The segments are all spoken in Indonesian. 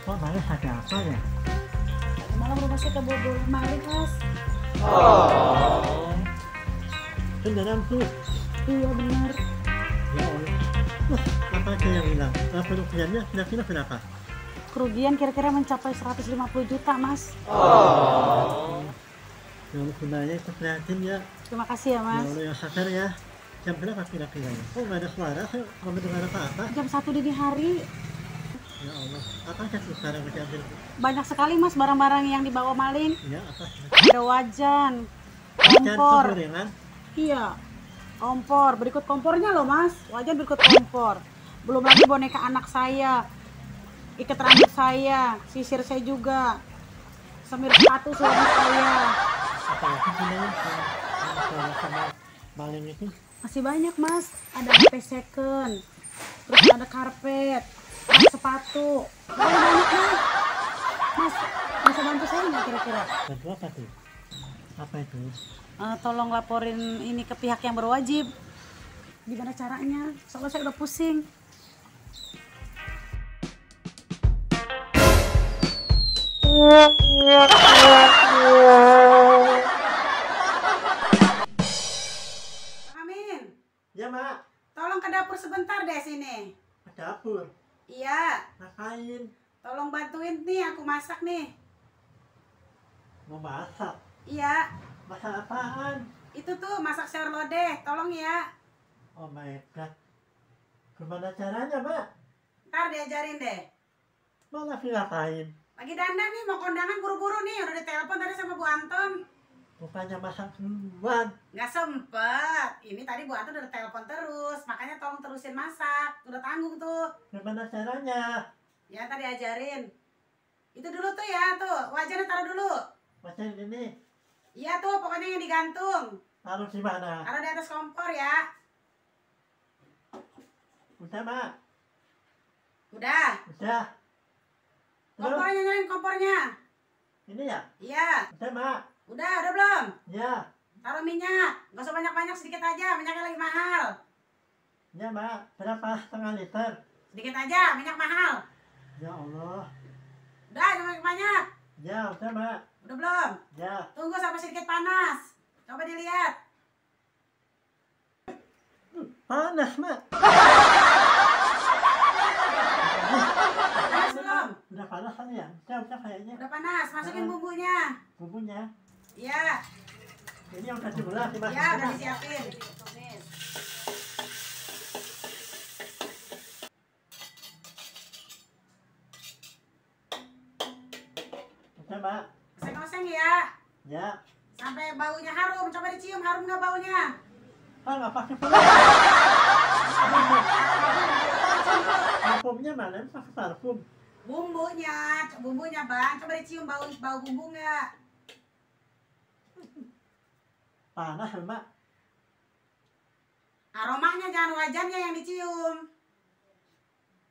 Kok malah ada apa ya? Malam rumah saya kebobol maling, Mas. Oh. Beneran tuh. Iya benar. Ya Allah. Wah, apa aja yang hilang? Kerugiannya kira-kira berapa? Kerugian kira-kira mencapai 150 juta, Mas. Oh. Ya Allah, gunanya itu prihatin ya. Terima kasih ya, Ya Mas. Allah, yang sabar ya. Jam berapa kira-kira ya? Oh, nggak ada suara, saya nggak mendengar apa-apa. Jam 1 dini hari. Ya Allah, apa aja tuh sekarang yang diambil? Banyak sekali, Mas, barang-barang yang dibawa maling. Ya, apa? Ada wajan, Jangan kompor. gorengan. Iya. Kompor, berikut kompornya loh, Mas. Wajan berikut kompor. Belum lagi boneka anak saya. Ikat rambut saya, sisir saya juga. Semir sepatu suami saya. Apa lagi gunanya sama maling itu? Masih banyak, Mas. Ada HP second, terus ada karpet, rak sepatu. Banyak, Mas. Mas, bisa bantu saya nggak kira-kira? Bantu apa tuh? Apa itu? Tolong laporin ini ke pihak yang berwajib. Gimana caranya? Soalnya saya udah pusing. Amin. Ya, Mak. Tolong ke dapur sebentar deh sini. Ke dapur. Iya, Ngapain? tolong bantuin nih aku masak nih. Mau masak. Iya, Masak apaan? itu tuh masak sayur lodeh, tolong ya. Oh my God. Gimana caranya, Mak? Ntar diajarin deh. Mau lagi ngapain? Lagi dandan nih, mau kondangan buru-buru nih. Udah ditelepon tadi sama Bu Anton. Bukannya masak duluan. Nggak sempet. Ini tadi Bu Anton udah telepon terus. Makanya tolong terusin masak. Udah tanggung tuh. Gimana caranya? Ya, tadi ajarin. Itu dulu tuh ya, tuh. Wajannya taruh dulu. Macam ini. Iya tuh, pokoknya yang digantung. Taruh di mana? Taruh di atas kompor ya. Udah, Mak. Udah. Udah. Terus? Kompornya nyalain kompornya. Ini ya? Iya. Udah, Mak. Udah belum? Ya. Taruh minyak. Nggak usah banyak-banyak, sedikit aja. Minyaknya lagi mahal. Ya, Mak. Berapa setengah liter? Sedikit aja, minyak mahal. Ya Allah. Udah, jangan banyak. Ya, udah, Mak. Udah belum? Ya. Tunggu sampai sedikit panas. Coba dilihat. Panas, Mak. Panas belum? Udah panas kan ya? Udah kayaknya. Udah panas. Masukin bumbunya. Bumbunya. Iya. Ini yang udah dibelah, dimasukin. Iya, udah disiapin. Udah, Mak. Oseng-oseng ya. Ya. Sampai baunya harum. Coba dicium, harum nggak baunya? Ah, nggak pakai parfum. Parfumnya mana? Pakai parfum. Bumbunya Bang. Coba dicium bau bumbu nggak? Panas, Mak. Aromanya jangan wajannya yang dicium.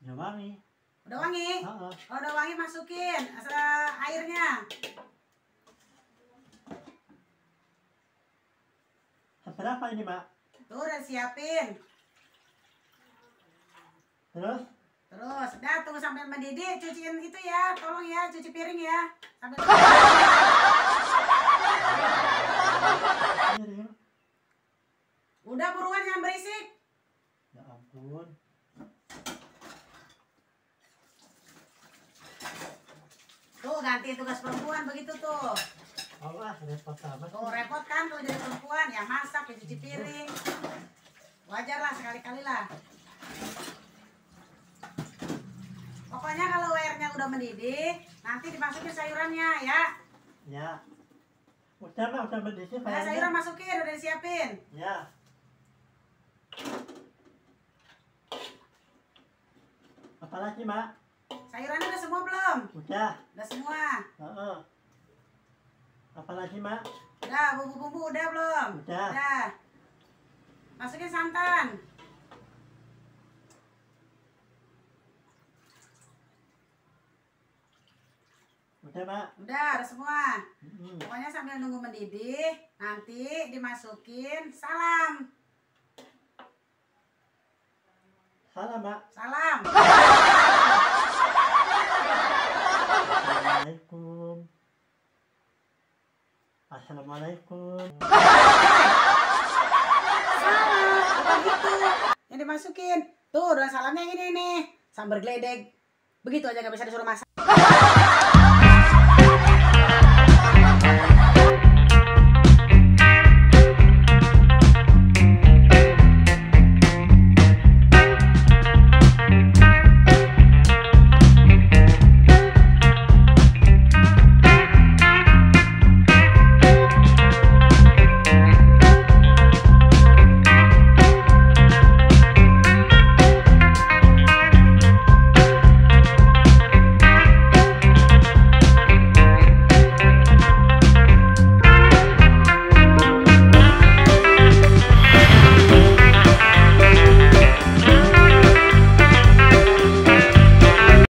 Ya wangi. Udah wangi? Heeh. Oh, udah wangi, masukin airnya. Seberapa ini, Mak? Tuh udah siapin. Terus? Terus, udah tunggu sampai mendidih, cuciin itu ya, tolong ya, cuci piring ya. Sampai Piring. udah buruan, jangan berisik. Ya ampun. Tuh ganti tugas perempuan begitu tuh. Allah, repot amat. Tuh repot kan tuh jadi perempuan, ya masak, ya cuci piring. Wajar lah, sekali-kali lah. Pokoknya kalau airnya udah mendidih, nanti dimasukin sayurannya ya. Ya. Udah, Mak, udah mendidih Nah, kayaknya. sayuran masukin, udah disiapin. Ya. Apalagi, Mak? Sayurannya udah semua belum? Udah. Udah semua. Heeh. Apalagi, Mak? Udah, bumbu-bumbu udah belum? Udah. Udah. Masukin santan. Udah, Mak. Udah semua. Mm-mm. Pokoknya sambil nunggu mendidih, nanti dimasukin salam. Salam, Mak. Salam. Assalamualaikum. Salah, bukan gitu. Yang dimasukin. Tuh, dan salamnya yang ini nih. Sambar geledek. Begitu aja gak bisa disuruh masak.